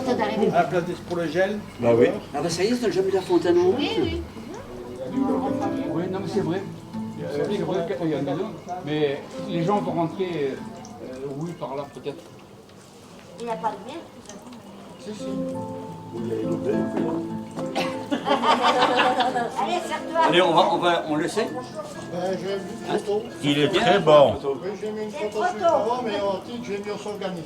content d'arriver. À la place pour le gel. Bah oui. Ah bah ça y est, c'est le jeu de la fontaine. Oui, oui. Oui, non mais c'est vrai. C'est vrai qu'il y a une maison, mais les gens vont rentrer, oui, par là peut-être. Il n'y a pas de miel. Si, si. Allez, serre-toi. Allez, on le sait. J'ai une photo. Il est très bon. Oui, j'ai mis une photo sur le forum, mais on dit que j'ai mis on s'organise.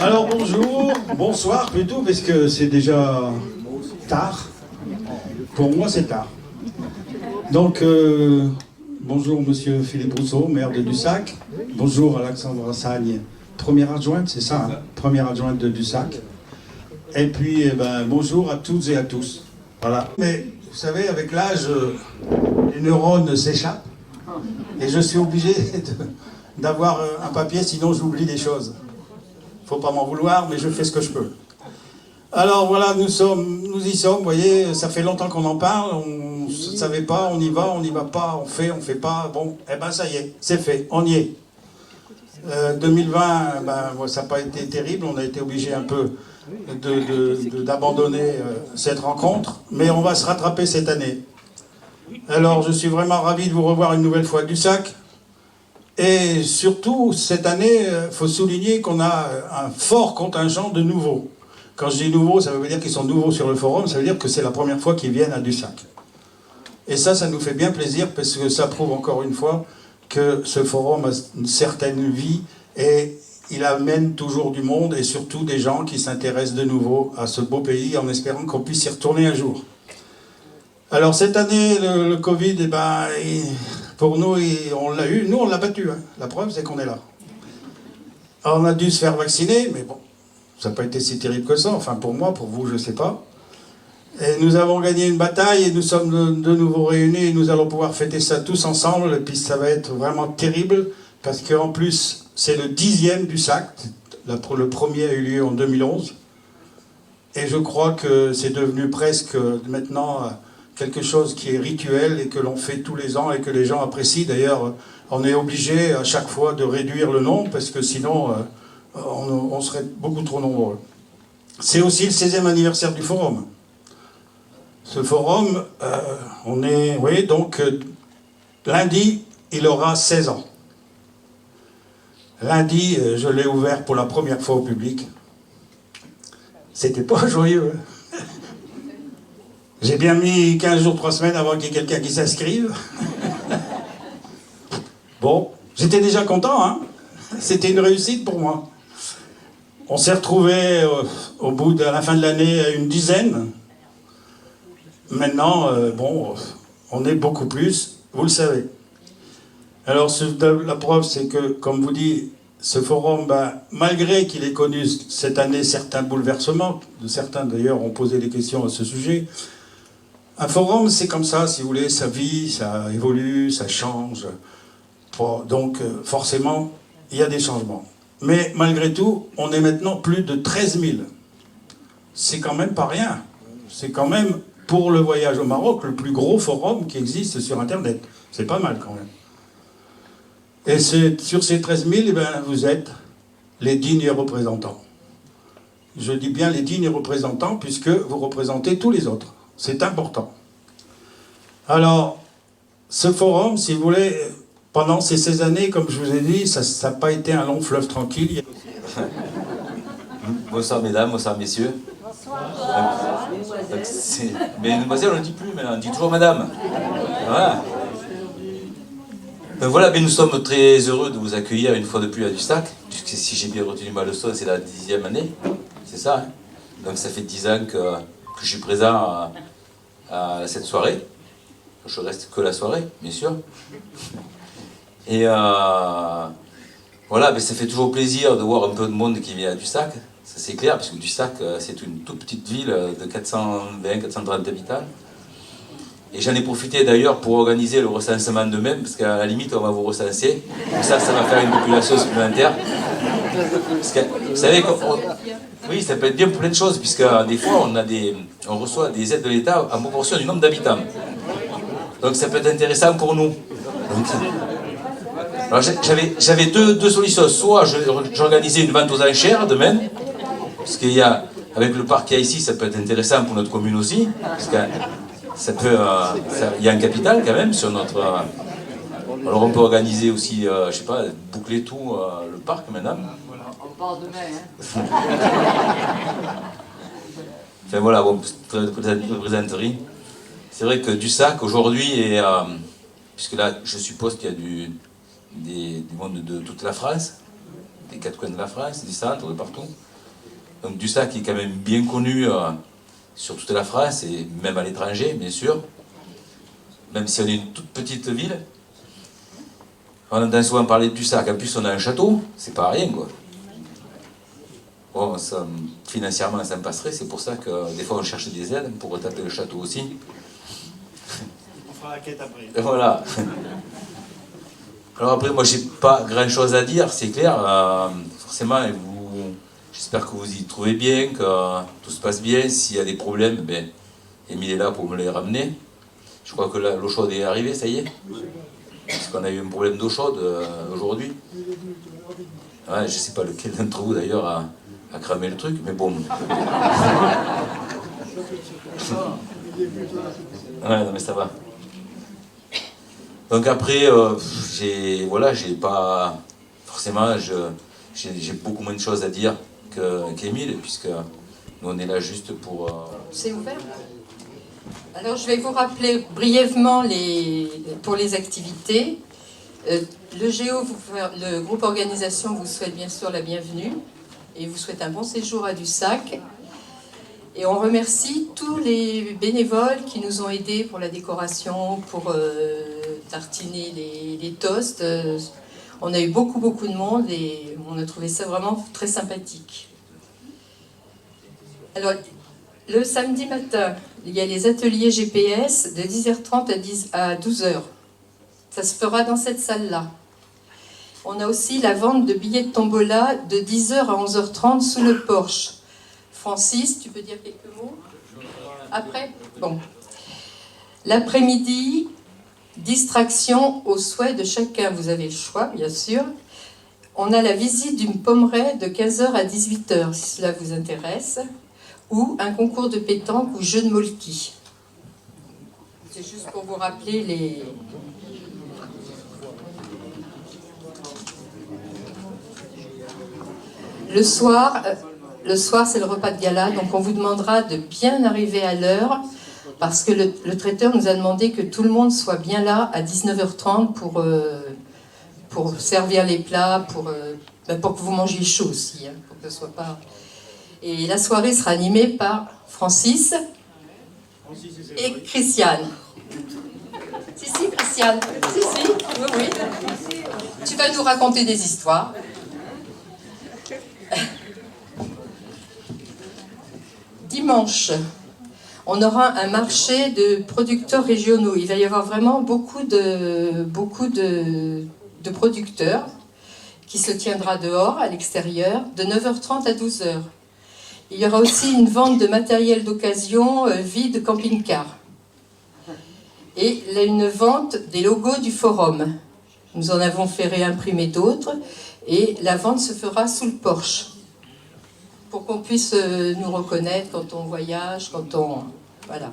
Alors bonjour, bonsoir plutôt, parce que c'est déjà tard. Pour moi c'est tard. Donc bonjour monsieur Philippe Rousseau, maire de Dussac. Bonjour Alexandre Sagne, première adjointe, c'est ça, hein, première adjointe de Dussac. Et puis bonjour à toutes et à tous. Voilà. Mais vous savez, avec l'âge, les neurones s'échappent. Et je suis obligé d'avoir un papier, sinon j'oublie des choses. Faut pas m'en vouloir, mais je fais ce que je peux. Alors voilà, nous y sommes, vous voyez, ça fait longtemps qu'on en parle, on ne savait pas, on y va pas, on fait pas, bon, eh ben ça y est, c'est fait, on y est. 2020, ça n'a pas été terrible, on a été obligé un peu d'abandonner cette rencontre, mais on va se rattraper cette année. Alors je suis vraiment ravi de vous revoir une nouvelle fois à Dussac. Et surtout, cette année, il faut souligner qu'on a un fort contingent de nouveaux. Quand je dis nouveaux, ça veut dire qu'ils sont nouveaux sur le forum, ça veut dire que c'est la première fois qu'ils viennent à Dussac. Et ça nous fait bien plaisir, parce que ça prouve encore une fois que ce forum a une certaine vie, et il amène toujours du monde, et surtout des gens qui s'intéressent de nouveau à ce beau pays, en espérant qu'on puisse y retourner un jour. Alors cette année, le Covid, pour nous, on l'a eu, nous on l'a battu, hein. La preuve c'est qu'on est là. Alors, on a dû se faire vacciner, mais bon, ça n'a pas été si terrible que ça, enfin pour moi, pour vous, je ne sais pas. Et nous avons gagné une bataille et nous sommes de nouveau réunis et nous allons pouvoir fêter ça tous ensemble, et puis ça va être vraiment terrible, parce qu'en plus, c'est le 10e Dussac, le premier a eu lieu en 2011, et je crois que c'est devenu presque maintenant quelque chose qui est rituel et que l'on fait tous les ans et que les gens apprécient. D'ailleurs, on est obligé à chaque fois de réduire le nombre parce que sinon, on serait beaucoup trop nombreux. C'est aussi le 16e anniversaire du forum. Ce forum, lundi, il aura 16 ans. Lundi, je l'ai ouvert pour la première fois au public. C'était pas joyeux, hein. J'ai bien mis 15 jours, 3 semaines avant qu'il y ait quelqu'un qui s'inscrive. Bon, J'étais déjà content, hein. C'était une réussite pour moi. On s'est retrouvés au bout de la fin de l'année à une dizaine. Maintenant, bon, on est beaucoup plus, vous le savez. Alors la preuve, c'est que, comme vous dites, ce forum, malgré qu'il ait connu cette année certains bouleversements, certains d'ailleurs ont posé des questions à ce sujet, un forum, c'est comme ça, si vous voulez, ça vit, ça évolue, ça change. Donc, forcément, il y a des changements. Mais malgré tout, on est maintenant plus de 13 000. C'est quand même pas rien. C'est quand même, pour le voyage au Maroc, le plus gros forum qui existe sur Internet. C'est pas mal quand même. Et sur ces 13 000, vous êtes les dignes représentants. Je dis bien les dignes représentants, puisque vous représentez tous les autres. C'est important. Alors, ce forum, si vous voulez, pendant ces 16 années, comme je vous ai dit, ça n'a pas été un long fleuve tranquille. Bonsoir mesdames, bonsoir messieurs. Bonsoir. Mais mademoiselle, on ne dit plus, mais on dit toujours madame. Voilà. Donc voilà, mais nous sommes très heureux de vous accueillir une fois de plus à Dussac, puisque si j'ai bien retenu ma leçon, c'est la 10e année, c'est ça, hein. Donc ça fait 10 ans que je suis présent à cette soirée. Je reste que la soirée, bien sûr. Et voilà, mais ça fait toujours plaisir de voir un peu de monde qui vient à Dussac, ça c'est clair, parce que Dussac, c'est une toute petite ville de 420-430 habitants. Et j'en ai profité d'ailleurs pour organiser le recensement demain, parce qu'à la limite, on va vous recenser. Comme ça va faire une population supplémentaire. Parce que, vous savez, oui, ça peut être bien pour plein de choses, puisque des fois, on reçoit des aides de l'État en proportion du nombre d'habitants. Donc ça peut être intéressant pour nous. Alors j'avais deux solutions. Soit j'organisais une vente aux enchères demain, parce qu'il y a, avec le parc qu'il y a ici, ça peut être intéressant pour notre commune aussi, parce que il y a un capital quand même sur notre... alors on peut organiser aussi, je sais pas, boucler tout le parc maintenant. On part demain, hein. Enfin voilà, bon, présenterie. C'est vrai que Dussac aujourd'hui, puisque là je suppose qu'il y a du monde de toute la France, des 4 coins de la France, des centres, de partout. Donc Dussac est quand même bien connu sur toute la France et même à l'étranger, bien sûr. Même si on est une toute petite ville, on entend souvent parler de Dussac. En plus, on a un château, c'est pas rien, quoi. Bon, financièrement, ça me passerait. C'est pour ça que des fois, on cherche des aides pour retaper le château aussi. On fera la quête après. Et voilà. Alors après, moi, j'ai pas grand-chose à dire, c'est clair. Forcément, j'espère que vous y trouvez bien, que tout se passe bien. S'il y a des problèmes, ben, Émile est là pour me les ramener. Je crois que l'eau chaude est arrivée, ça y est. Parce qu'on a eu un problème d'eau chaude aujourd'hui. Ouais, je ne sais pas lequel d'entre vous d'ailleurs a cramé le truc, mais bon. Ouais, non mais ça va. Donc après, j'ai pas... Forcément, j'ai beaucoup moins de choses à dire qu'Émile, puisque nous on est là juste pour... C'est ouvert. Alors je vais vous rappeler brièvement pour les activités. Le groupe organisation vous souhaite bien sûr la bienvenue et vous souhaite un bon séjour à Dussac. Et on remercie tous les bénévoles qui nous ont aidés pour la décoration, pour tartiner les toasts. On a eu beaucoup de monde et on a trouvé ça vraiment très sympathique. Alors, le samedi matin, il y a les ateliers GPS de 10h30 à 12h. Ça se fera dans cette salle-là. On a aussi la vente de billets de tombola de 10h à 11h30 sous le porche. Francis, tu peux dire quelques mots? Après? Bon. L'après-midi, distraction au souhait de chacun. Vous avez le choix, bien sûr. On a la visite d'une pommeraie de 15h à 18h, si cela vous intéresse. Ou un concours de pétanque ou jeu de molki. C'est juste pour vous rappeler les... Le soir, c'est le repas de gala, donc on vous demandera de bien arriver à l'heure, parce que le traiteur nous a demandé que tout le monde soit bien là à 19h30 pour pour servir les plats, pour que vous mangiez chaud aussi, hein, pour que ce soit pas... Et la soirée sera animée par Francis et Christiane. Si, Christiane. Si, oui. Tu vas nous raconter des histoires. Dimanche, on aura un marché de producteurs régionaux. Il va y avoir vraiment beaucoup de producteurs qui se tiendra dehors, à l'extérieur, de 9h30 à 12h. Il y aura aussi une vente de matériel d'occasion vide camping-car. Et une vente des logos du forum. Nous en avons fait réimprimer d'autres et la vente se fera sous le porche pour qu'on puisse nous reconnaître quand on voyage, quand on... Voilà.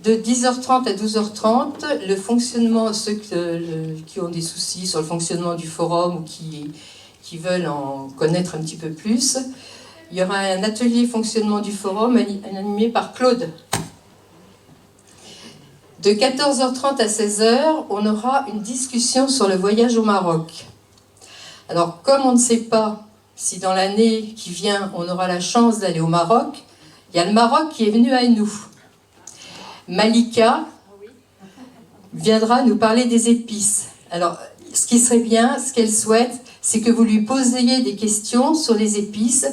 De 10h30 à 12h30, le fonctionnement, ceux qui ont des soucis sur le fonctionnement du forum ou qui veulent en connaître un petit peu plus, il y aura un atelier fonctionnement du forum animé par Claude. De 14h30 à 16h, on aura une discussion sur le voyage au Maroc. Alors, comme on ne sait pas si dans l'année qui vient, on aura la chance d'aller au Maroc, il y a le Maroc qui est venu à nous. Malika viendra nous parler des épices. Alors, ce qui serait bien, ce qu'elle souhaite, c'est que vous lui posiez des questions sur les épices.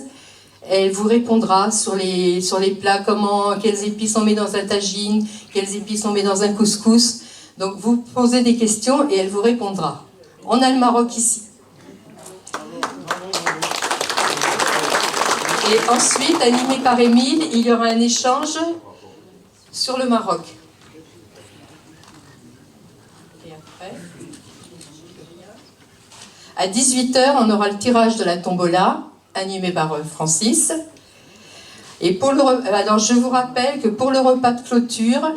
Elle vous répondra sur les plats, quelles épices on met dans un tagine, quelles épices on met dans un couscous. Donc, vous posez des questions et elle vous répondra. On a le Maroc ici. Et ensuite, animé par Émile, il y aura un échange sur le Maroc. Et après, à 18h, on aura le tirage de la tombola, animé par Francis. Et alors, je vous rappelle que pour le repas de clôture,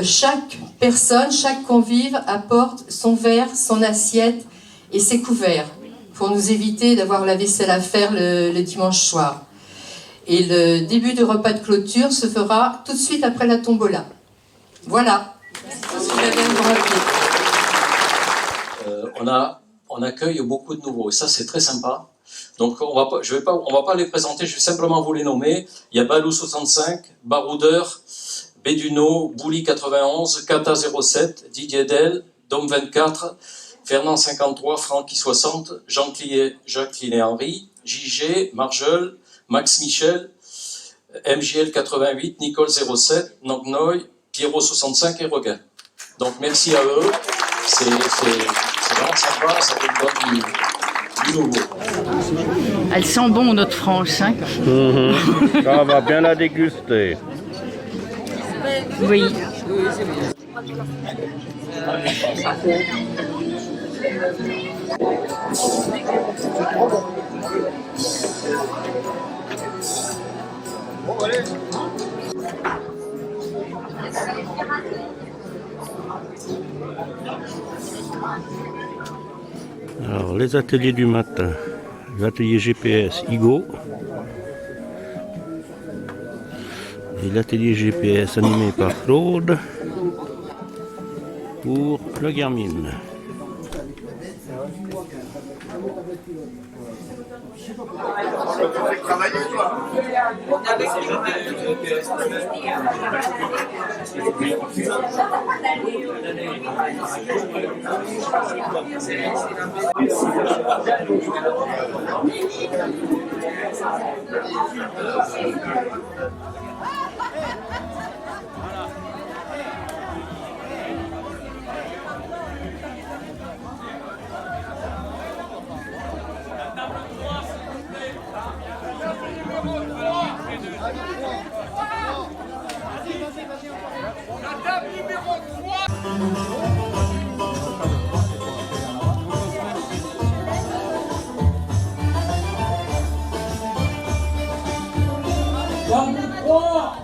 chaque personne, chaque convive apporte son verre, son assiette et ses couverts pour nous éviter d'avoir la vaisselle à faire le dimanche soir. Et le début du repas de clôture se fera tout de suite après la tombola. Voilà. On accueille beaucoup de nouveaux et ça c'est très sympa. Donc on va pas les présenter, je vais simplement vous les nommer. Il y a Balou 65, Baroudeur, Béduno, Bouli 91, Kata 07, Didier Del, Dom 24, Fernand 53, Francky 60, Jacqueline et Henri, JG, Marjol, Max Michel, MJL 88, Nicole 07, Nognoy, Pierrot 65 et Regain. Donc merci à eux, c'est vraiment sympa, ça donne du nouveau. Elle sent bon notre franche, hein. Ça va bien la déguster. Oui. Alors, les ateliers du matin. L'atelier GPS Igo. Et l'atelier GPS animé par Claude pour le Garmin. Dans le 3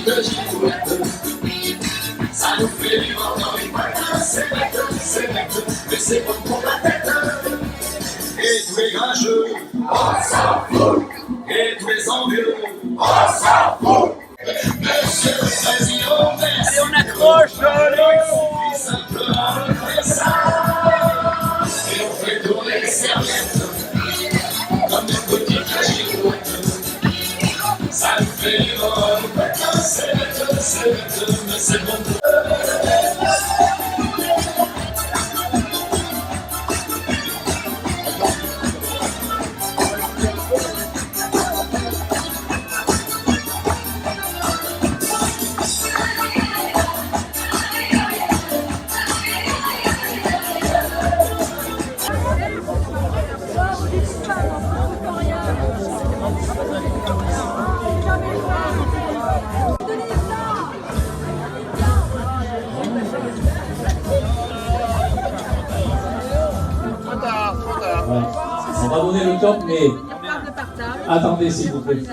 de girouette. Ça nous fait vivre dans une boîte, c'est bête, mais c'est bon pour la tête. Et tous les grincheux, on s'en fout. Et tous les envieux, on s'en fout. Monsieur le Président, allez, on accroche, simplement le trésor. Et on fait tourner les serviettes comme des petites girouettes. Ça nous fait vivre une boîte, c'est bête, mais c'est bon pour On va donner le top, mais attendez s'il vous plaît.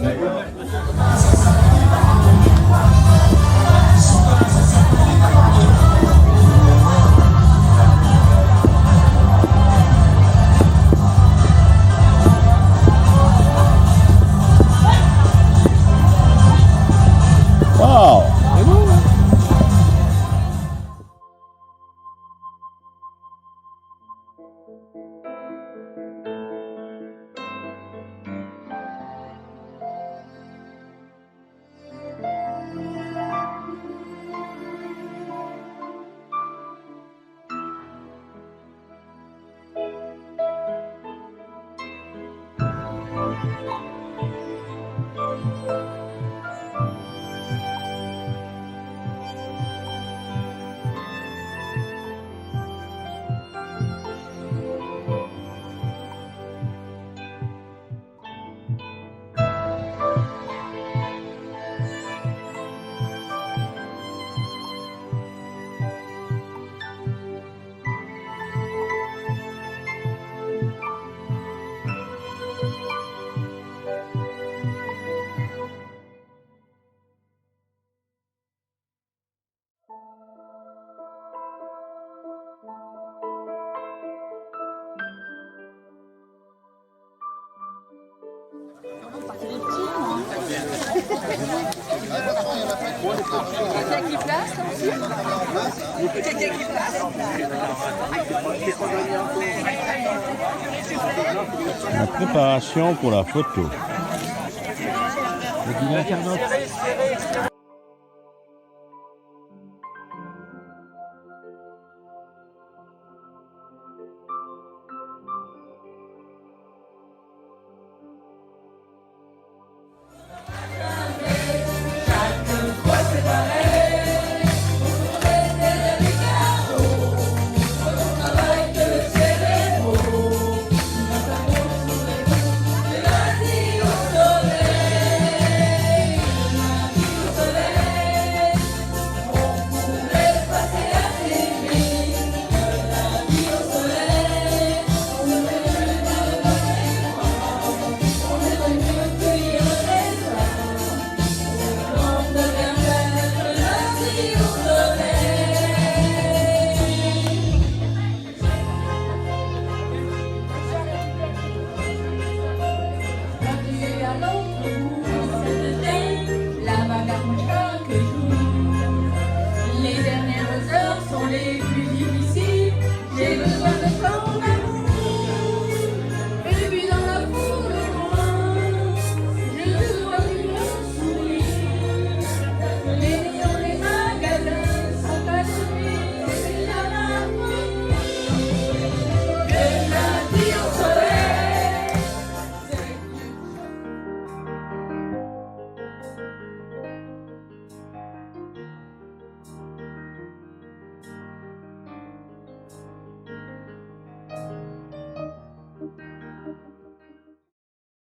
D'accord. Wow! La préparation pour la photo.